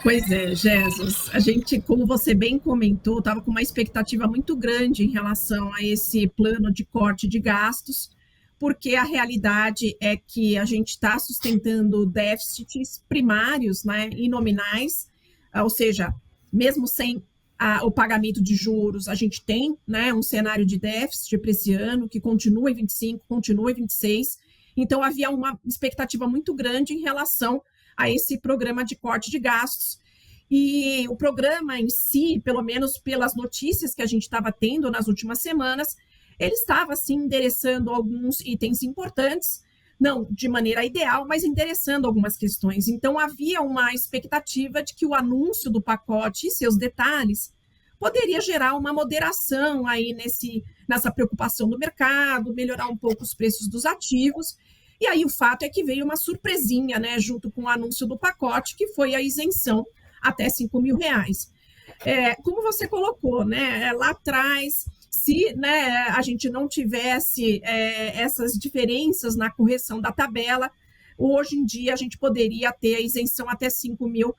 Pois é, Jesus. A gente, como você bem comentou, estava com uma expectativa muito grande em relação a esse plano de corte de gastos, porque a realidade é que a gente está sustentando déficits primários, né, e nominais, ou seja, mesmo sem o pagamento de juros, a gente tem, né, um cenário de déficit para esse ano que continua em 25, continua em 26. Então, havia uma expectativa muito grande em relação a esse programa de corte de gastos. E o programa em si, pelo menos pelas notícias que a gente estava tendo nas últimas semanas, ele estava assim endereçando alguns itens importantes, não de maneira ideal, mas endereçando algumas questões. Então havia uma expectativa de que o anúncio do pacote e seus detalhes poderia gerar uma moderação aí nessa preocupação do mercado, melhorar um pouco os preços dos ativos. E aí o fato é que veio uma surpresinha, né, junto com o anúncio do pacote, que foi a isenção até R$ 5.000. Como você colocou, né, lá atrás, se, né, a gente não tivesse essas diferenças na correção da tabela, hoje em dia a gente poderia ter a isenção até 5 mil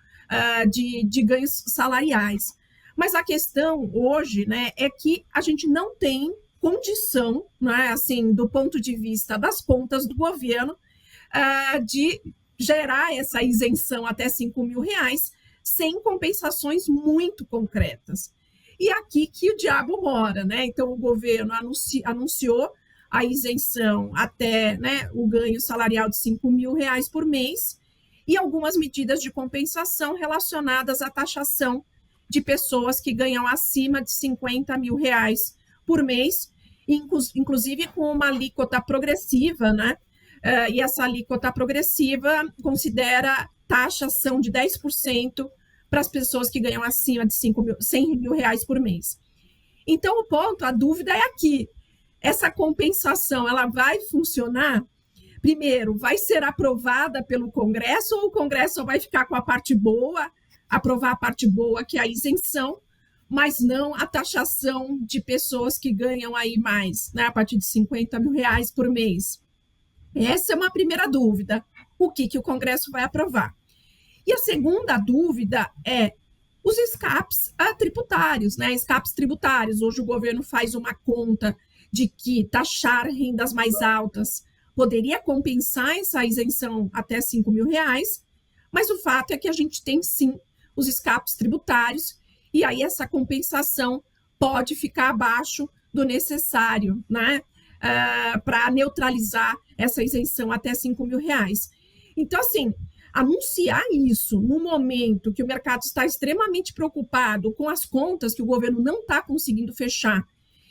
de ganhos salariais. Mas a questão hoje, né, é que a gente não tem condição, né, assim, do ponto de vista das contas do governo, de gerar essa isenção até R$ 5.000 sem compensações muito concretas. E aqui que o diabo mora, né? Então, o governo anunciou a isenção até, né, o ganho salarial de R$ 5.000 por mês e algumas medidas de compensação relacionadas à taxação de pessoas que ganham acima de R$ 50.000 por mês, inclusive com uma alíquota progressiva, né? E essa alíquota progressiva considera taxação de 10% para as pessoas que ganham acima de R$ 100.000 por mês. Então, a dúvida é aqui. Essa compensação, ela vai funcionar? Primeiro, vai ser aprovada pelo Congresso ou o Congresso só vai ficar com a parte boa, aprovar a parte boa, que é a isenção, mas não a taxação de pessoas que ganham aí mais, né, a partir de R$ 50.000 por mês? Essa é uma primeira dúvida. O que o Congresso vai aprovar? E a segunda dúvida é os escapes tributários, né? Escapes tributários. Hoje o governo faz uma conta de que taxar rendas mais altas poderia compensar essa isenção até R$ 5.000, mas o fato é que a gente tem sim os escapes tributários e aí essa compensação pode ficar abaixo do necessário, né? Para neutralizar essa isenção até R$ 5.000. Então, assim, anunciar isso no momento que o mercado está extremamente preocupado com as contas que o governo não está conseguindo fechar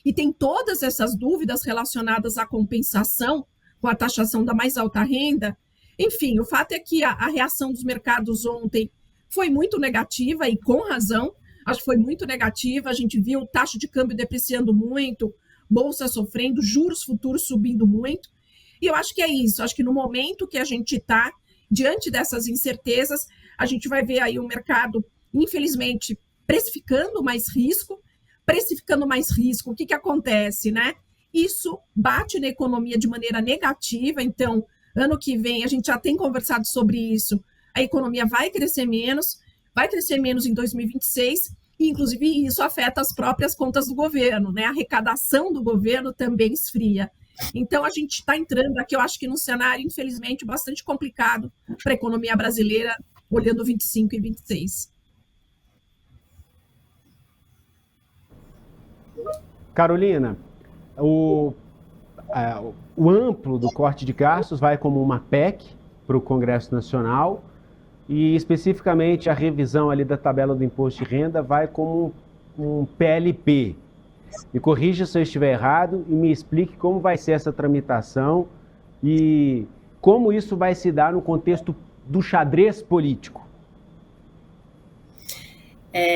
e tem todas essas dúvidas relacionadas à compensação com a taxação da mais alta renda, enfim, o fato é que a reação dos mercados ontem foi muito negativa e com razão, acho que foi muito negativa, a gente viu taxa de câmbio depreciando muito, bolsa sofrendo, juros futuros subindo muito, e eu acho que é isso, acho que no momento que a gente está, diante dessas incertezas, a gente vai ver aí o mercado, infelizmente, precificando mais risco, o que acontece, né? Isso bate na economia de maneira negativa, então, ano que vem, a gente já tem conversado sobre isso, a economia vai crescer menos em 2026, e inclusive isso afeta as próprias contas do governo, né? A arrecadação do governo também esfria. Então, a gente está entrando aqui, eu acho que num cenário, infelizmente, bastante complicado para a economia brasileira, olhando 25 e 26. Carolina, o amplo do corte de gastos vai como uma PEC para o Congresso Nacional e, especificamente, a revisão ali da tabela do imposto de renda vai como um PLP. Me corrija se eu estiver errado e me explique como vai ser essa tramitação e como isso vai se dar no contexto do xadrez político.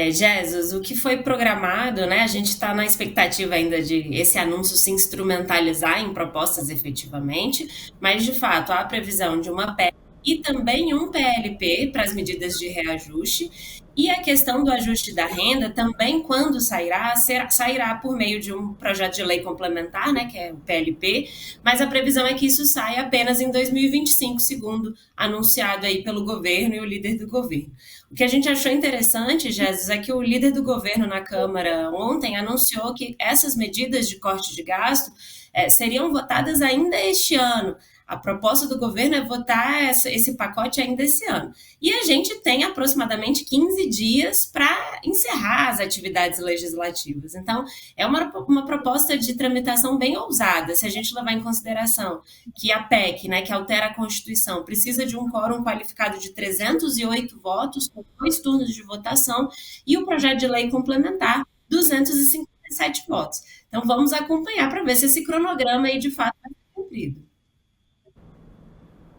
Jesus, o que foi programado, né? A gente está na expectativa ainda de esse anúncio se instrumentalizar em propostas efetivamente, mas de fato há a previsão de uma PEC e também um PLP para as medidas de reajuste. E a questão do ajuste da renda também, quando sairá por meio de um projeto de lei complementar, né, que é o PLP, mas a previsão é que isso saia apenas em 2025, segundo anunciado aí pelo governo e o líder do governo. O que a gente achou interessante, Jesus, é que o líder do governo na Câmara ontem anunciou que essas medidas de corte de gasto seriam votadas ainda este ano. A proposta do governo é votar esse pacote ainda esse ano. E a gente tem aproximadamente 15 dias para encerrar as atividades legislativas. Então, é uma proposta de tramitação bem ousada, se a gente levar em consideração que a PEC, né, que altera a Constituição, precisa de um quórum qualificado de 308 votos, com 2 turnos de votação, e o projeto de lei complementar, 257 votos. Então, vamos acompanhar para ver se esse cronograma aí, de fato, vai ser cumprido.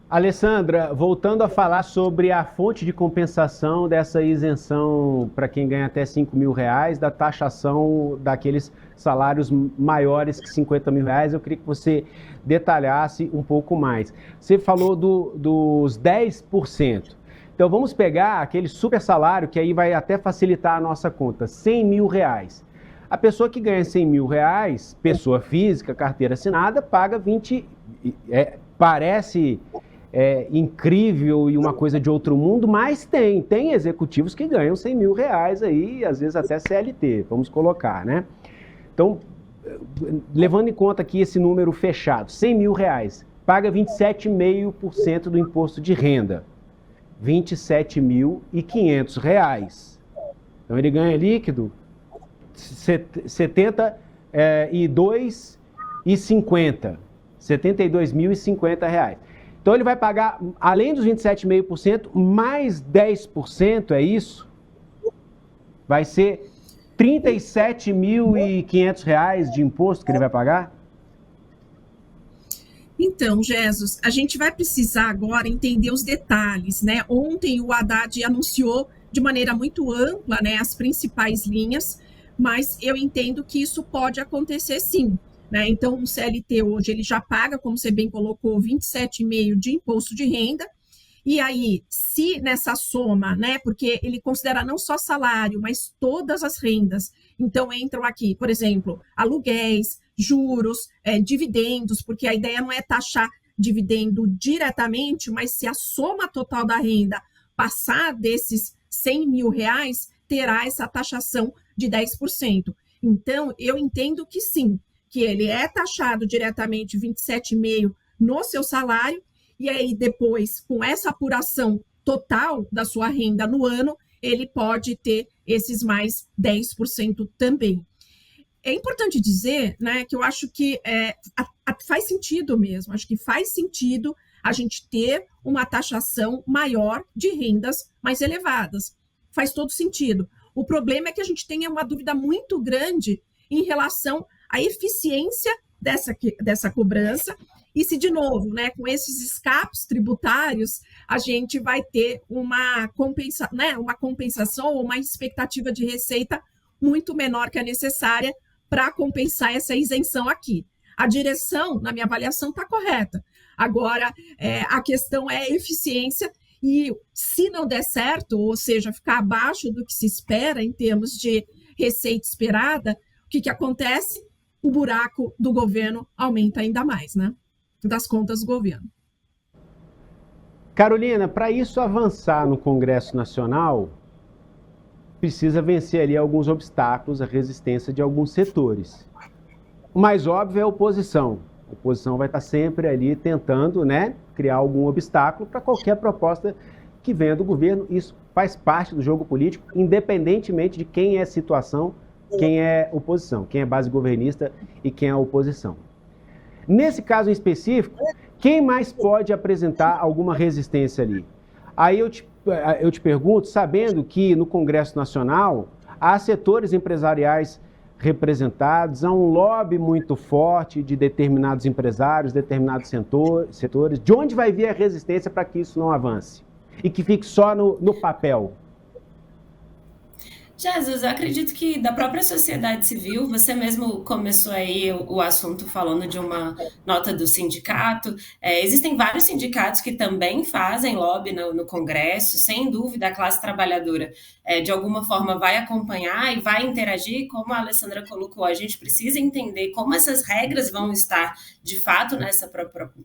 Alessandra, voltando a falar sobre a fonte de compensação dessa isenção para quem ganha até R$5.000, da taxação daqueles salários maiores que R$50.000, eu queria que você detalhasse um pouco mais. Você falou dos 10%. Então vamos pegar aquele super salário, que aí vai até facilitar a nossa conta, R$100.000. A pessoa que ganha R$100.000, pessoa física, carteira assinada, paga 20... parece... incrível e uma coisa de outro mundo, mas tem executivos que ganham R$100.000 aí, às vezes até CLT, vamos colocar, né? Então, levando em conta aqui esse número fechado, R$100.000, paga 27,5% do imposto de renda, R$27.500. Então ele ganha líquido R$72.050, R$72.050. Então ele vai pagar, além dos 27,5%, mais 10%, é isso? Vai ser R$37.500 de imposto que ele vai pagar? Então, Jesus, a gente vai precisar agora entender os detalhes, né? Ontem o Haddad anunciou de maneira muito ampla, né, as principais linhas, mas eu entendo que isso pode acontecer sim. Né? Então, o CLT hoje ele já paga, como você bem colocou, 27,5% de imposto de renda. E aí, se nessa soma, né, porque ele considera não só salário, mas todas as rendas, então entram aqui, por exemplo, aluguéis, juros, dividendos, porque a ideia não é taxar dividendo diretamente, mas se a soma total da renda passar desses R$100.000, terá essa taxação de 10%. Então, eu entendo que sim, que ele é taxado diretamente 27,5% no seu salário, e aí depois, com essa apuração total da sua renda no ano, ele pode ter esses mais 10% também. É importante dizer, né, que eu acho que faz sentido mesmo, acho que faz sentido a gente ter uma taxação maior de rendas mais elevadas. Faz todo sentido. O problema é que a gente tenha uma dúvida muito grande em relação à eficiência dessa cobrança e se, de novo, né, com esses escapes tributários, a gente vai ter uma compensação ou uma expectativa de receita muito menor que a necessária para compensar essa isenção aqui. A direção, na minha avaliação, está correta. Agora, a questão é a eficiência e, se não der certo, ou seja, ficar abaixo do que se espera em termos de receita esperada, o que acontece? O buraco do governo aumenta ainda mais, né? Das contas do governo. Carolina, para isso avançar no Congresso Nacional, precisa vencer ali alguns obstáculos, a resistência de alguns setores. O mais óbvio é a oposição. A oposição vai estar sempre ali tentando, né, criar algum obstáculo para qualquer proposta que venha do governo. Isso faz parte do jogo político, independentemente de quem é situação, quem é oposição, quem é base governista e quem é oposição. Nesse caso em específico, quem mais pode apresentar alguma resistência ali? Aí eu te pergunto, sabendo que no Congresso Nacional há setores empresariais representados, há um lobby muito forte de determinados empresários, determinados setores. De onde vai vir a resistência para que isso não avance? E que fique só no papel? Jesus, eu acredito que da própria sociedade civil, você mesmo começou aí o assunto falando de uma nota do sindicato. Existem vários sindicatos que também fazem lobby no Congresso, sem dúvida a classe trabalhadora de alguma forma vai acompanhar e vai interagir, como a Alessandra colocou, a gente precisa entender como essas regras vão estar de fato nessa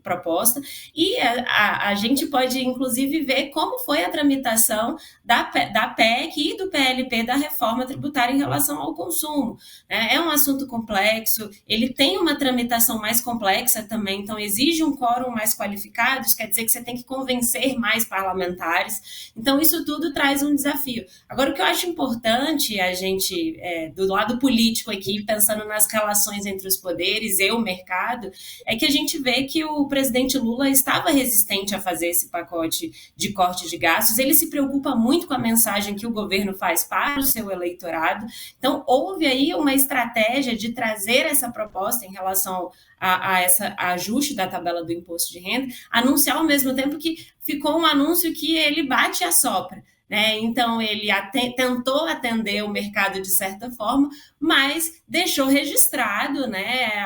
proposta, e a gente pode inclusive ver como foi a tramitação da PEC e do PLP da reforma tributária em relação ao consumo. É um assunto complexo, ele tem uma tramitação mais complexa também, então exige um quórum mais qualificado, isso quer dizer que você tem que convencer mais parlamentares, então isso tudo traz um desafio. Agora, o que eu acho importante a gente, do lado político aqui, pensando nas relações entre os poderes e o mercado, é que a gente vê que o presidente Lula estava resistente a fazer esse pacote de corte de gastos, ele se preocupa muito com a mensagem que o governo faz para o seu eleitorado, então houve aí uma estratégia de trazer essa proposta em relação a esse ajuste da tabela do imposto de renda, anunciar ao mesmo tempo que ficou um anúncio que ele bate e assopra. Então, ele tentou atender o mercado de certa forma, mas deixou registrado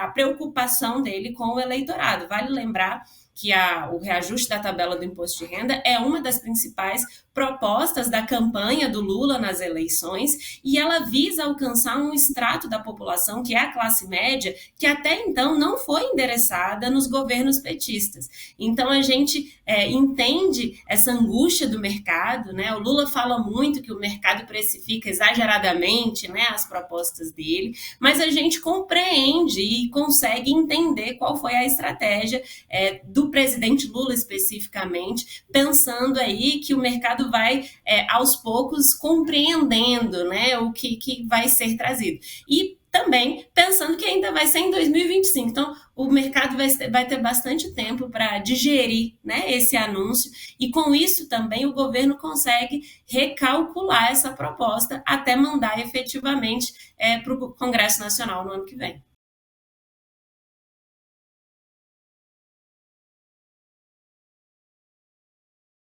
a preocupação dele com o eleitorado. Vale lembrar que o reajuste da tabela do imposto de renda é uma das principais propostas da campanha do Lula nas eleições, e ela visa alcançar um extrato da população, que é a classe média, que até então não foi endereçada nos governos petistas. Então, a gente entende essa angústia do mercado, o Lula fala muito que o mercado precifica exageradamente as propostas dele, mas a gente compreende e consegue entender qual foi a estratégia do presidente Lula especificamente, pensando aí que o mercado vai aos poucos compreendendo o que vai ser trazido. E também pensando que ainda vai ser em 2025. Então, o mercado vai ter bastante tempo para digerir esse anúncio, e com isso também o governo consegue recalcular essa proposta até mandar efetivamente para o Congresso Nacional no ano que vem.